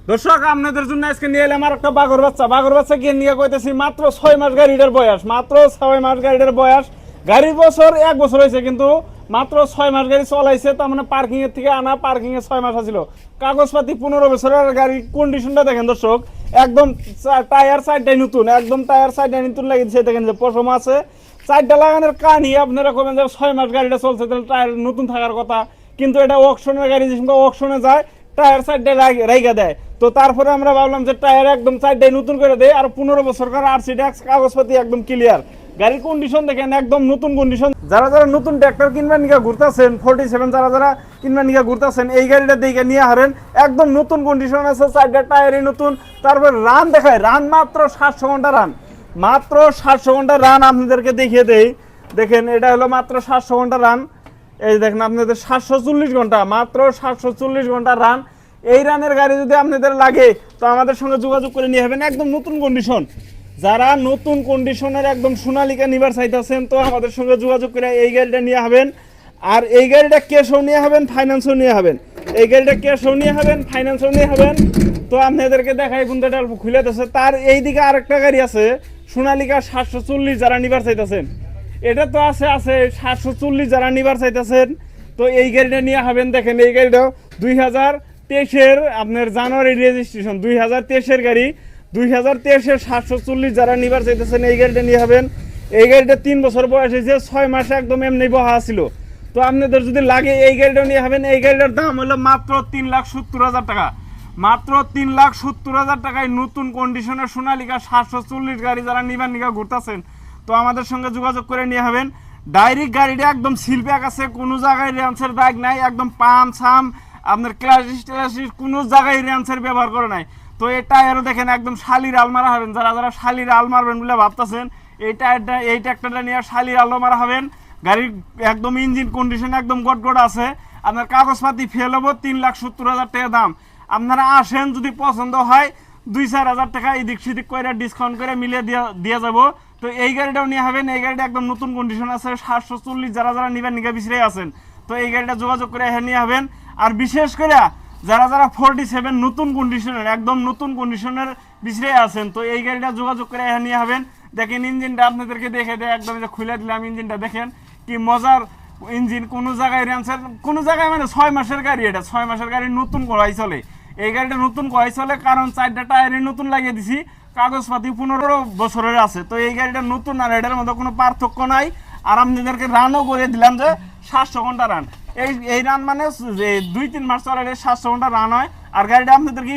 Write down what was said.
দর্শক আপনাদের জন্য আজকে নিয়ে এলাম আর একটা বাঘর বাচ্চা গিয়ে নিয়ে কইতেছি মাত্র 6 মাস গাড়িটার বয়স, মাত্র 6 মাস গাড়িটার বয়স। গাড়ির বছর 1 বছর হয়েছে, কিন্তু মাত্র 6 মাস গাড়ি চলাইছে। তার মানে পার্কিং এর থেকে আনা, পার্কিং এ 6 মাস আছিল। কাগজপাতি 15 বছরের গাড়ির কন্ডিশনটা দেখেন দর্শক, একদম টায়ার সাইডটাই নতুন, একদম টায়ার সাইডটাই নতুন লাগিয়েছে। দেখেন যে পশম আছে, সাইডটা লাগানোর কানি আপনারা কবেন যে 6 মাস গাড়িটা চলছে, তাহলে টায়ার নতুন থাকার কথা। কিন্তু এটা অকশনের গাড়ি, যে অকশনে যায় টায়ার সাইডটা রাইগা দেয়। তো তারপরে আমরা ভাবলাম যে টায়ার একদম সাইডটাই নতুন করে দেয়, আর 15 বছর কার আরসি ট্যাক্স, কাগজপাতি একদম ক্লিয়ার। গাড়ির কন্ডিশন দেখেন একদম নতুন কন্ডিশন। যারা যারা নতুন ট্র্যাক্টর কিনবেন নিয়ে ঘুরতেছেন, 47 যারা যারা কিনবেন নিয়ে ঘুরতেছেন, এই গাড়িটা দেখে নিয়ে হারেন। একদম নতুন কন্ডিশন আছে, সাইডটা টায়ারই নতুন। তারপর রান দেখায়, রান মাত্র 700 ঘন্টা রান, মাত্র 700 ঘন্টা রান আপনাদেরকে দেখিয়ে দেই। দেখেন এটা হলো মাত্র 700 ঘন্টা রান। এই দেখেন আপনাদের 740 ঘন্টা, মাত্র 740 ঘন্টা রান। এই রানের গাড়ি যদি আপনাদের লাগে তো আমাদের সঙ্গে যোগাযোগ করে নিয়ে যাবেন, একদম নতুন কন্ডিশন। যারা নতুন কন্ডিশনের একদম সোনালিকা নিবার চাইতেছেন তো আমাদের সঙ্গে যোগাযোগ করে এই গাড়িটা নিয়ে যাবেন। আর এই গাড়িটা ক্যাশও নিয়ে যাবেন, ফাইন্যান্সও নিয়ে যাবেন। এই গাড়িটা ক্যাশও নিয়ে যাবেন, ফাইন্যান্সও নিয়ে যাবেন। তো আপনাদেরকে দেখাই বন্ধুটা খুলে দিচ্ছে। তার এইদিকে আরেকটা গাড়ি আছে সোনালিকা 740, যারা নিবার চাইতেছেন। এটা তো আছে 740 যারা নিবার চাইতেছেন তো এই গাড়িটা নিয়ে যাবেন। দেখেন এই গাড়িটা 2023-এর আপনার জানুয়ারি রেজিস্ট্রেশন, 2023-এর গাড়ি, 2023-এর 740 যারা নিবার চাইতেছেন এই গাড়িটা নিয়ে যাবেন। এই গাড়িটা 3 বছর বয়স হয়েছে, 6 মাসে একদম এমনি বহা ছিল। তো আপনাদের যদি লাগে এই গাড়িটা নিয়ে যাবেন। এই গাড়িটার দাম হলো মাত্র 3,70,000 টাকা, মাত্র 3,70,000 টাকায় নতুন কন্ডিশনের সোনালিকা 740 গাড়ি যারা নিবার নিকা ঘুরতেছেন তো আমাদের সঙ্গে যোগাযোগ করে নিয়ে যাবেন। ডাইরেক্ট গাড়িটা একদম সিল প্যাক আছে, কোনো জায়গায় রেঞ্চের দাগ নাই, একদম পাম ছাম আপনার ক্লাসিস ট্যালাসিস কোনো জায়গায় রেঞ্চের ব্যবহার করে নাই। তো এই টায়ারও দেখেন একদম শালির আলমারা হবেন, যারা যারা শালির আল মারবেন বলে ভাবতেছেন এই টায়ারটা, এই ট্র্যাক্টরটা নিয়ে শালির আলো মারা হবেন। গাড়ির একদম ইঞ্জিন কন্ডিশন একদম গটগট আছে। আপনার কাগজপাতি ফেল হবো, 3,70,000 টাকা দাম। আপনারা আসেন, যদি পছন্দ হয় 2-4 হাজার টাকা এদিক সেদিক করে ডিসকাউন্ট করে মিলিয়ে দিয়ে যাবো। তো এই গাড়িটাও নিয়ে হবেন। এই গাড়িটা একদম নতুন কন্ডিশন আছে, 740 যারা যারা নিবেন নিকা বিছড়ে আছেন তো এই গাড়িটা যোগাযোগ করে এখানে নিয়ে হবেন। আর বিশেষ করে যারা যারা 47 নতুন কন্ডিশনের, একদম নতুন কন্ডিশনের বিছড়ে আছেন তো এই গাড়িটা যোগাযোগ করে এখানে নিয়ে হবেন। দেখেন ইঞ্জিনটা আপনাদেরকে দেখে দেয়, একদম খুলে দিলাম ইঞ্জিনটা, দেখেন কি মজার ইঞ্জিন। কোনো জায়গায় রেঞ্চের, কোনো জায়গায় মানে 6 মাসের গাড়ি, এটা 6 মাসের গাড়ি নতুন করাই চলে। এই গাড়িটা নতুন করাই চলে কারণ 4টা টায়ারে নতুন লাগিয়ে দিছি, কাগজপাতি 15 বছরের আছে। তো এই গাড়িটা নতুন আর এটার মধ্যে কোনো পার্থক্য নাই। আর আপনাদেরকে রানও করে দিলাম যে 700 ঘন্টা রান। এই রান মানে 2-3 মাস চলে 700 ঘন্টা রান হয়। আর গাড়িটা আপনাদেরকে